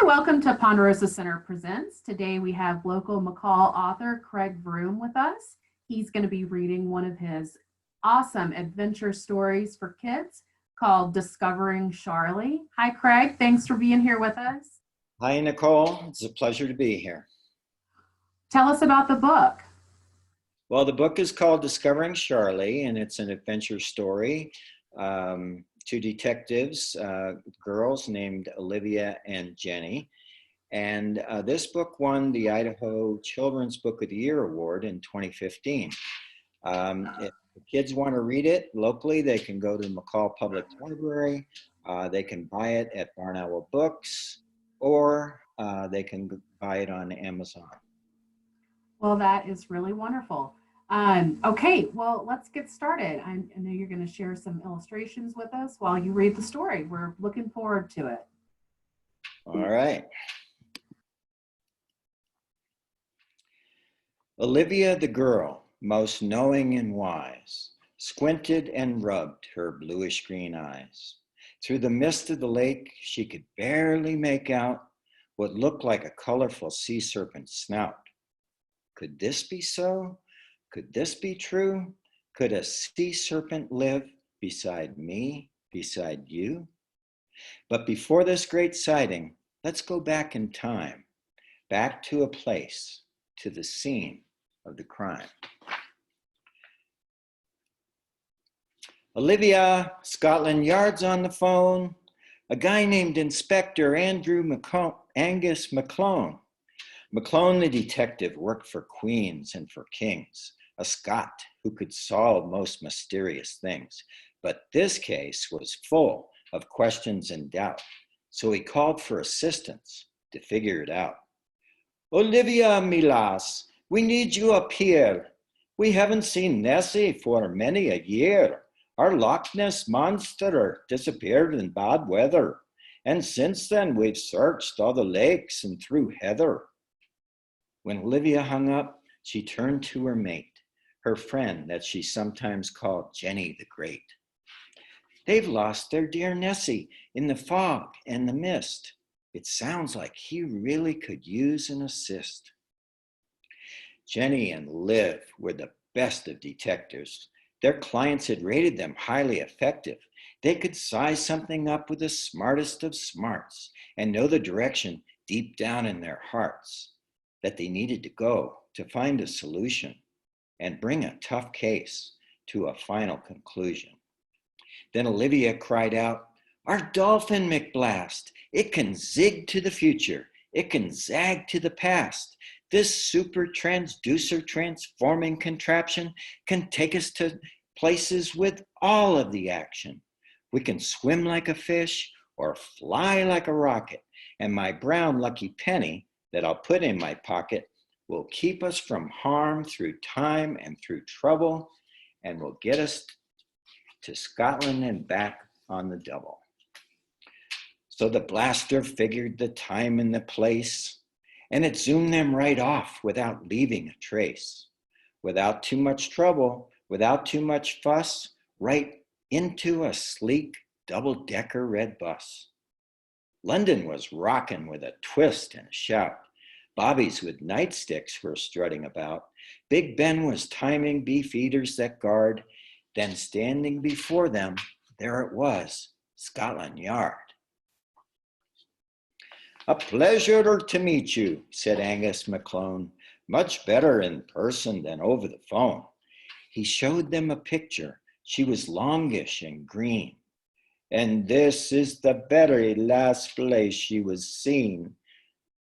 welcome to Ponderosa Center Presents. Today we have local McCall author Craig Vroom with us. He's going to be reading one of his awesome adventure stories for kids called Discovering Sharlie. Hi, Craig. Thanks for being here with us. Hi, Nicole. It's a pleasure to be here. Tell us about the book. Well, the book is called Discovering Sharlie, and it's an adventure story. Two detectives, girls named Olivia and Jenny. And this book won the Idaho Children's Book of the Year Award in 2015. If the kids want to read it locally, they can go to McCall Public Library. They can buy it at Barn Owl Books, or they can buy it on Amazon. Well, that is really wonderful. Okay, well, let's get started. I know you're going to share some illustrations with us while you read the story. We're looking forward to it. All right. Olivia the girl, most knowing and wise, squinted and rubbed her bluish-green eyes. Through the mist of the lake, she could barely make out what looked like a colorful sea serpent snout. Could this be so? Could this be true? Could a sea serpent live beside me, beside you? But before this great sighting, let's go back in time, back to a place, to the scene of the crime. Olivia, Scotland Yard's on the phone. A guy named Inspector Angus McClone. McClone, the detective, worked for queens and for kings, a Scot who could solve most mysterious things. But this case was full of questions and doubt, so he called for assistance to figure it out. Olivia, me lass, we need you up here. We haven't seen Nessie for many a year. Our Loch Ness monster disappeared in bad weather, and since then we've searched all the lakes and through heather. When Olivia hung up, she turned to her mate, her friend that she sometimes called Jenny the Great. They've lost their dear Nessie in the fog and the mist. It sounds like he really could use an assist. Jenny and Liv were the best of detectives. Their clients had rated them highly effective. They could size something up with the smartest of smarts and know the direction deep down in their hearts that they needed to go to find a solution and bring a tough case to a final conclusion. Then Olivia cried out, "Our dolphin, McBlast! It can zig to the future. It can zag to the past. This super transducer transforming contraption can take us to places with all of the action. We can swim like a fish or fly like a rocket, and my brown lucky penny that I'll put in my pocket will keep us from harm through time and through trouble, and will get us to Scotland and back on the double." So the blaster figured the time and the place, and it zoomed them right off without leaving a trace. Without too much trouble, without too much fuss, right into a sleek double-decker red bus. London was rocking with a twist and a shout. Bobbies with nightsticks were strutting about. Big Ben was timing beef eaters that guard. Then standing before them, there it was, Scotland Yard. "A pleasure to meet you," said Angus McClone. "Much better in person than over the phone." He showed them a picture. She was longish and green. "And this is the very last place she was seen.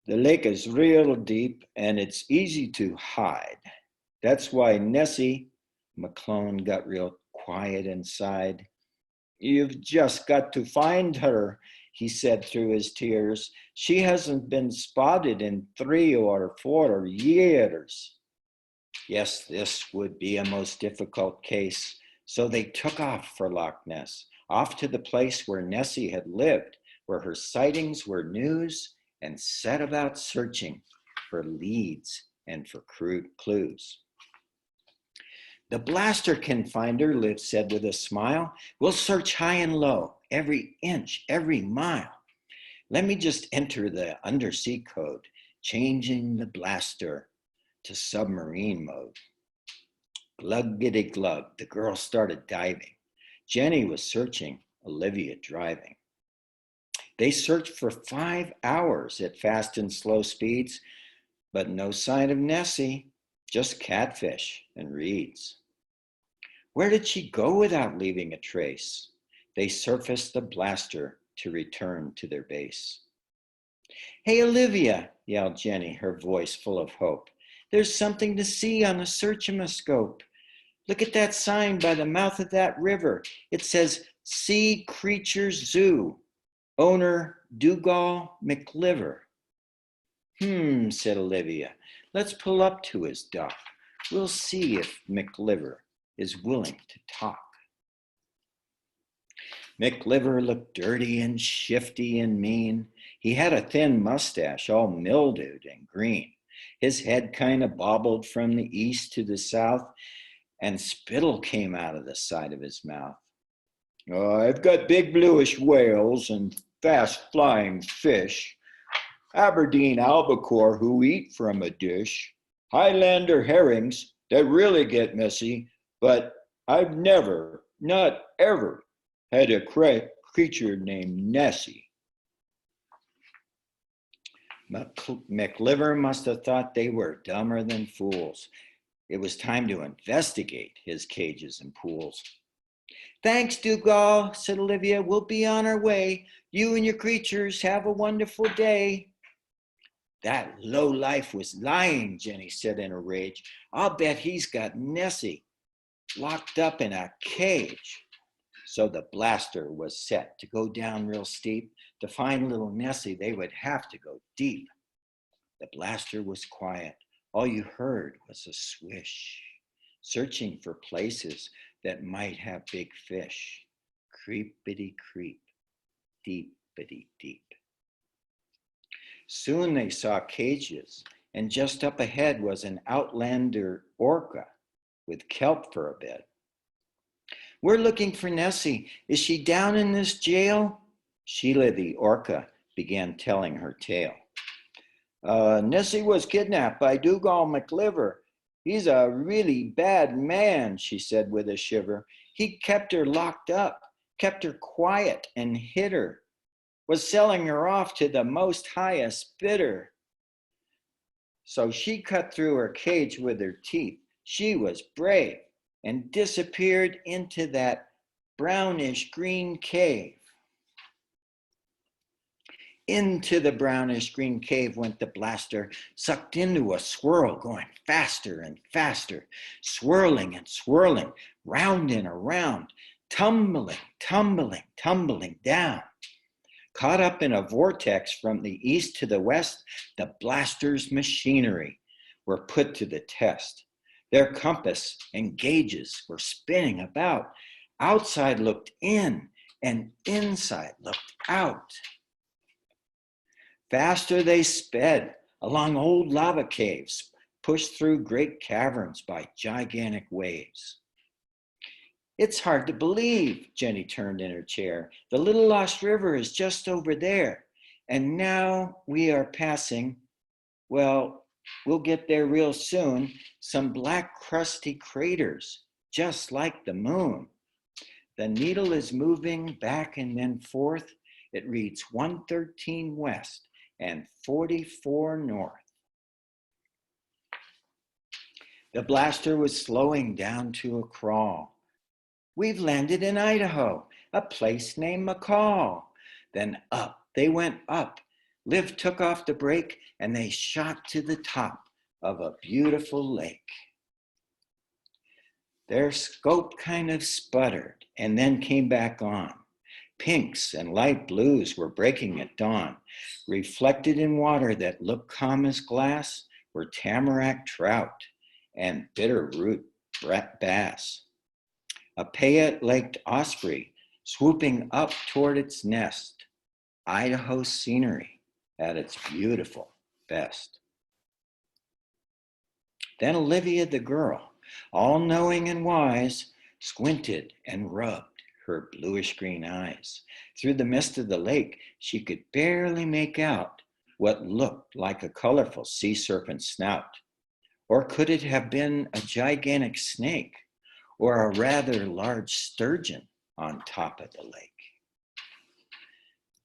The lake is real deep and it's easy to hide. That's why Nessie," McClone got real quiet inside. "You've just got to find her," he said through his tears. "She hasn't been spotted in 3 or 4 years." Yes, this would be a most difficult case. So they took off for Loch Ness, off to the place where Nessie had lived, where her sightings were news, and set about searching for leads and for clues. "The blaster can find her," Liv said with a smile. "We'll search high and low, every inch, every mile. Let me just enter the undersea code, changing the blaster to submarine mode. Gluggity glug, the girl started diving. Jenny was searching, Olivia driving. They searched for 5 hours at fast and slow speeds, but no sign of Nessie, just catfish and reeds. Where did she go without leaving a trace? They surfaced the blaster to return to their base. Hey, Olivia, yelled Jenny, her voice full of hope. There's something to see on the search-o-my-scope. Look at that sign by the mouth of that river. It says Sea Creatures Zoo, owner Dougal McLiver. Said Olivia. Let's pull up to his dock. We'll see if McLiver is willing to talk. McLiver looked dirty and shifty and mean. He had a thin mustache, all mildewed and green. His head kind of bobbled from the east to the south, and spittle came out of the side of his mouth. I've got big bluish whales and fast-flying fish, Aberdeen albacore who eat from a dish, Highlander herrings that really get messy, but I've never, not ever, had a creature named Nessie. McLiver must have thought they were dumber than fools. It was time to investigate his cages and pools. Thanks, Dougal, said Olivia. We'll be on our way. You and your creatures have a wonderful day. That lowlife was lying, Jenny said in a rage. I'll bet he's got Nessie locked up in a cage. So the blaster was set to go down real steep. To find little Nessie, they would have to go deep. The blaster was quiet. All you heard was a swish, searching for places that might have big fish. Creepity creep, deepity deep. Soon they saw cages, and just up ahead was an outlander orca with kelp for a bed. We're looking for Nessie. Is she down in this jail? Sheila the orca began telling her tale. Nessie was kidnapped by Dougal McLiver. He's a really bad man, she said with a shiver. He kept her locked up, kept her quiet and hid her, was selling her off to the most highest bidder. So she cut through her cage with her teeth. She was brave and disappeared into that brownish green cave. Into the brownish green cave went the blaster, sucked into a swirl, going faster and faster, swirling and swirling, round and around, tumbling, tumbling, tumbling down. Caught up in a vortex from the east to the west, the blaster's machinery were put to the test. Their compass and gauges were spinning about. Outside looked in and inside looked out. Faster they sped along old lava caves, pushed through great caverns by gigantic waves. It's hard to believe, Jenny turned in her chair. The little lost river is just over there. And now we are passing, well, we'll get there real soon, some black crusty craters, just like the moon. The needle is moving back and then forth. It reads 113 west and 44 north. The blaster was slowing down to a crawl. We've landed in Idaho, a place named McCall. Then up, they went up. Liv took off the brake and they shot to the top of a beautiful lake. Their scope kind of sputtered and then came back on. Pinks and light blues were breaking at dawn. Reflected in water that looked calm as glass were tamarack trout and bitterroot bass. A Payette Lake osprey swooping up toward its nest. Idaho scenery at its beautiful best. Then Olivia the girl, all knowing and wise, squinted and rubbed her bluish green eyes. Through the mist of the lake, she could barely make out what looked like a colorful sea serpent snout. Or could it have been a gigantic snake or a rather large sturgeon on top of the lake?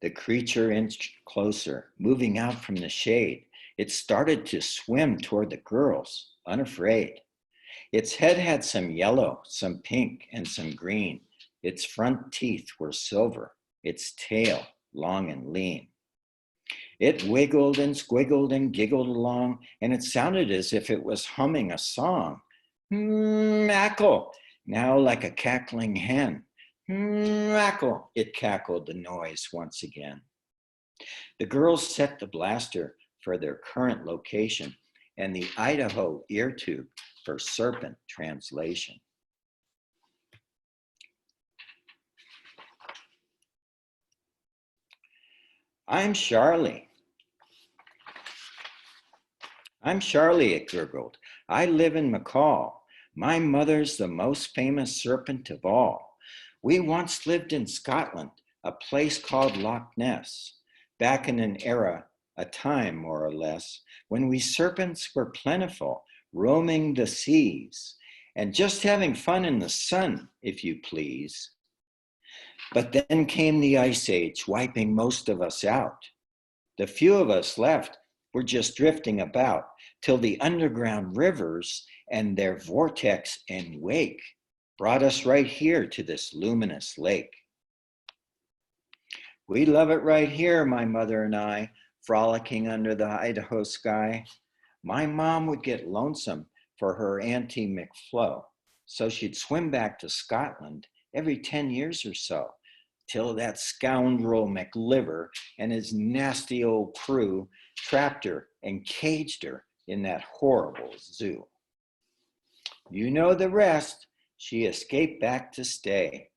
The creature inched closer, moving out from the shade. It started to swim toward the girls, unafraid. Its head had some yellow, some pink, and some green. Its front teeth were silver, its tail long and lean. It wiggled and squiggled and giggled along, and it sounded as if it was humming a song. Mackle, now like a cackling hen. Mackle, it cackled the noise once again. The girls set the blaster for their current location and the Idaho ear tube for serpent translation. I'm Sharlie. I'm Sharlie, it gurgled. I live in McCall. My mother's the most famous serpent of all. We once lived in Scotland, a place called Loch Ness, back in an era, a time more or less, when we serpents were plentiful, roaming the seas, and just having fun in the sun, if you please. But then came the Ice Age, wiping most of us out. The few of us left were just drifting about till the underground rivers and their vortex and wake brought us right here to this luminous lake. We love it right here, my mother and I, frolicking under the Idaho sky. My mom would get lonesome for her Auntie McFlo, so she'd swim back to Scotland every 10 years or so, till that scoundrel McLiver and his nasty old crew trapped her and caged her in that horrible zoo. You know the rest. She escaped back to stay.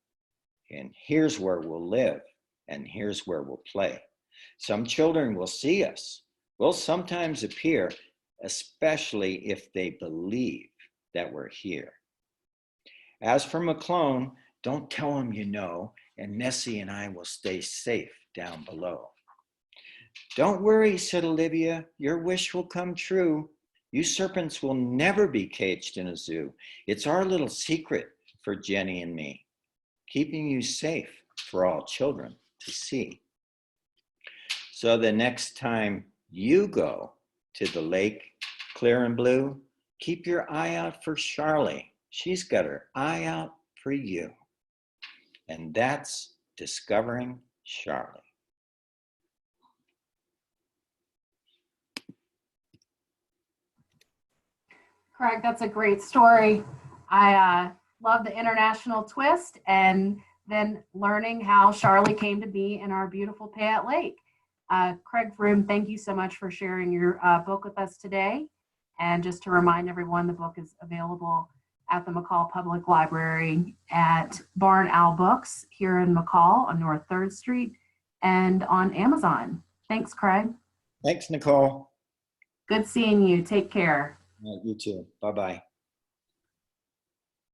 And here's where we'll live, and here's where we'll play. Some children will see us. We'll sometimes appear, especially if they believe that we're here. As for McClone, don't tell him you know, and Nessie and I will stay safe down below. Don't worry, said Olivia, your wish will come true. You serpents will never be caged in a zoo. It's our little secret for Jenny and me, keeping you safe for all children to see. So the next time you go to the lake, clear and blue, keep your eye out for Sharlie. She's got her eye out for you. And that's Discovering Sharlie. Craig, that's a great story. I love the international twist and then learning how Sharlie came to be in our beautiful Payette Lake. Craig Vroom, thank you so much for sharing your book with us today. And just to remind everyone, the book is available at the McCall Public Library at Barn Owl Books here in McCall on North 3rd Street and on Amazon. Thanks, Craig. Thanks, Nicole. Good seeing you. Take care. You too. Bye-bye.